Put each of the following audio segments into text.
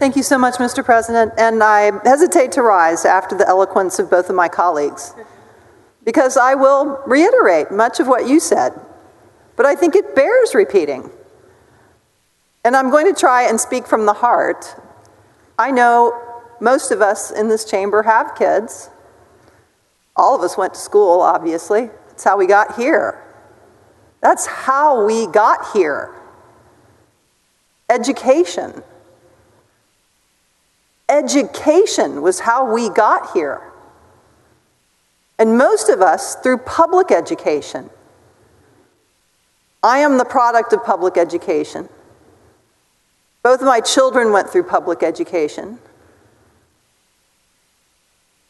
Thank you so much, Mr. President. And I hesitate to rise after the eloquence of both of my colleagues, because I will reiterate much of what you said, but I think it bears repeating. And I'm going to try and speak from the heart. I know most of us in this chamber have kids. All of us went to school, obviously. That's how we got here. That's how we got here. Education. Education was how we got here. And most of us through public education. I am the product of public education. Both of my children went through public education.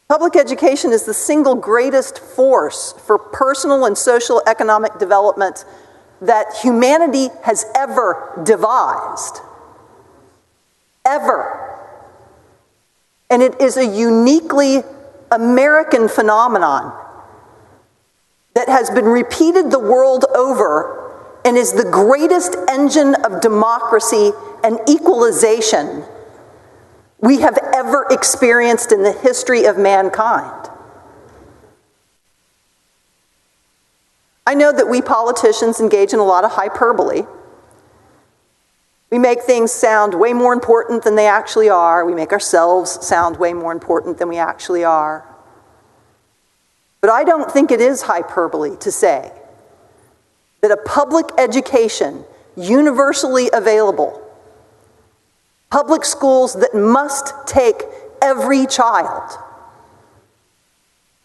Public education is the single greatest force for personal and social economic development that humanity has ever devised. Ever. And it is a uniquely American phenomenon that has been repeated the world over and is the greatest engine of democracy and equalization we have ever experienced in the history of mankind. I know that we politicians engage in a lot of hyperbole. We make things sound way more important than they actually are. We make ourselves sound way more important than we actually are. But I don't think it is hyperbole to say that a public education, universally available, public schools that must take every child,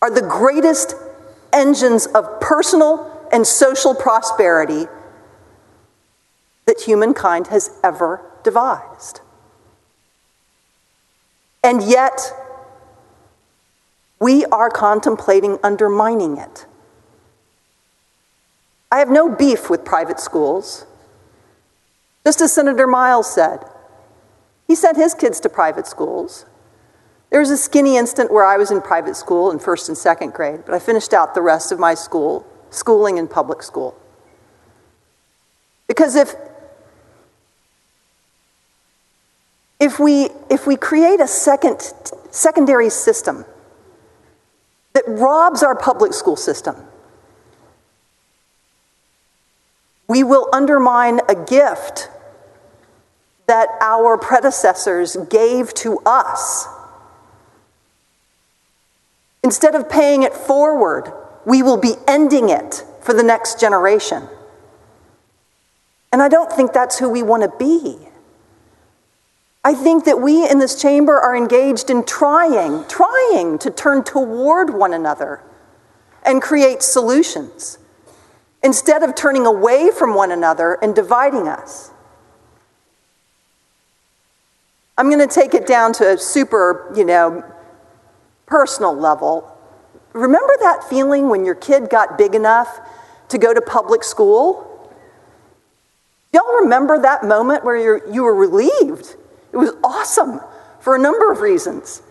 are the greatest engines of personal and social prosperity that humankind has ever devised. And yet, we are contemplating undermining it. I have no beef with private schools. Just as Senator Miles said, he sent his kids to private schools. There was a skinny instant where I was in private school in first and second grade, but I finished out the rest of my schooling in public school. Because if we create a secondary system that robs our public school system, we will undermine a gift that our predecessors gave to us. Instead of paying it forward, we will be ending it for the next generation. And I don't think that's who we want to be. I think that we in this chamber are engaged in trying to turn toward one another and create solutions, instead of turning away from one another and dividing us. I'm going to take it down to a super, personal level. Remember that feeling when your kid got big enough to go to public school? Y'all remember that moment where you were relieved? It was awesome for a number of reasons.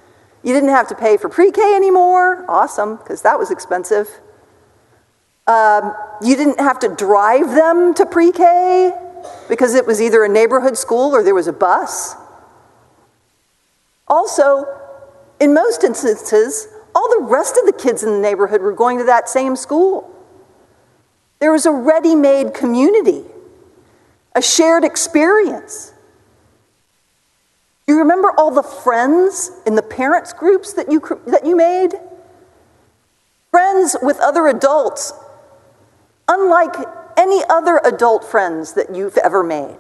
You didn't have to pay for pre-K anymore. Awesome, because that was expensive. You didn't have to drive them to pre-K because it was either a neighborhood school or there was a bus. Also, in most instances, all the rest of the kids in the neighborhood were going to that same school. There was a ready-made community, a shared experience. Do you remember all the friends in the parents' groups that you made? Friends with other adults, unlike any other adult friends that you've ever made.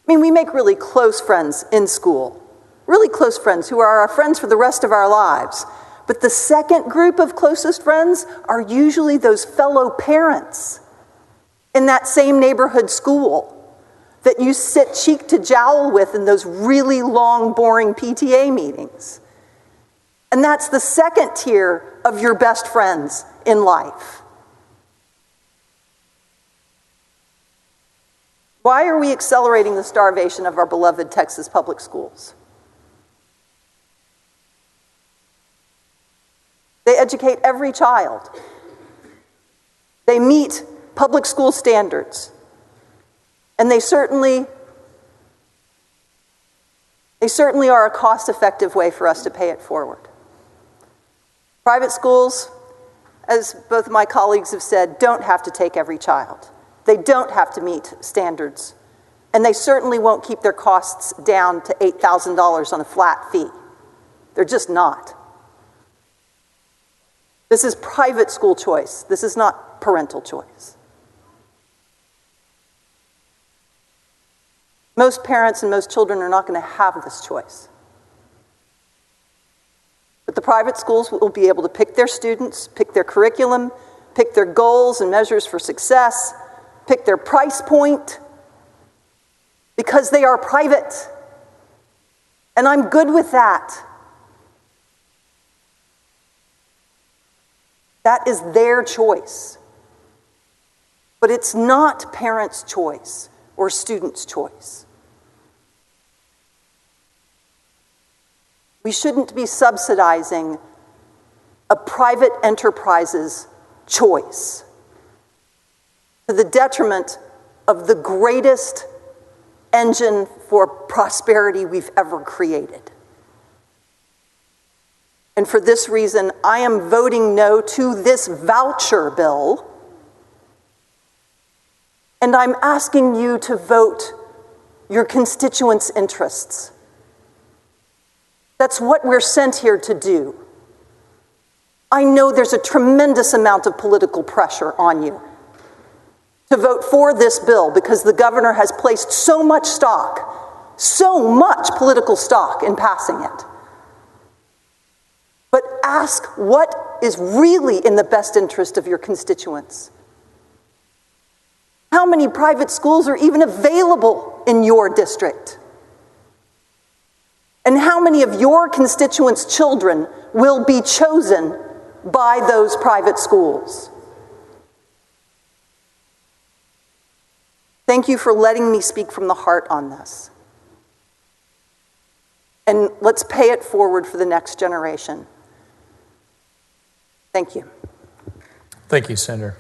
We make really close friends in school, really close friends who are our friends for the rest of our lives. But the second group of closest friends are usually those fellow parents in that same neighborhood school that you sit cheek to jowl with in those really long, boring PTA meetings. And that's the second tier of your best friends in life. Why are we accelerating the starvation of our beloved Texas public schools? They educate every child. They meet public school standards. And they certainly They certainly are a cost-effective way for us to pay it forward. Private schools, as both of my colleagues have said, don't have to take every child. They don't have to meet standards. And they certainly won't keep their costs down to $8,000 on a flat fee. They're just not. This is private school choice. This is not parental choice. Most parents and most children are not going to have this choice. But the private schools will be able to pick their students, pick their curriculum, pick their goals and measures for success, pick their price point, because they are private. And I'm good with that. That is their choice. But it's not parents' choice or students' choice. We shouldn't be subsidizing a private enterprise's choice to the detriment of the greatest engine for prosperity we've ever created. And for this reason, I am voting no to this voucher bill, and I'm asking you to vote your constituents' interests. That's what we're sent here to do. I know there's a tremendous amount of political pressure on you to vote for this bill because the governor has placed so much political stock in passing it. But ask what is really in the best interest of your constituents. How many private schools are even available in your district? And how many of your constituents' children will be chosen by those private schools? Thank you for letting me speak from the heart on this. And let's pay it forward for the next generation. Thank you. Thank you, Senator.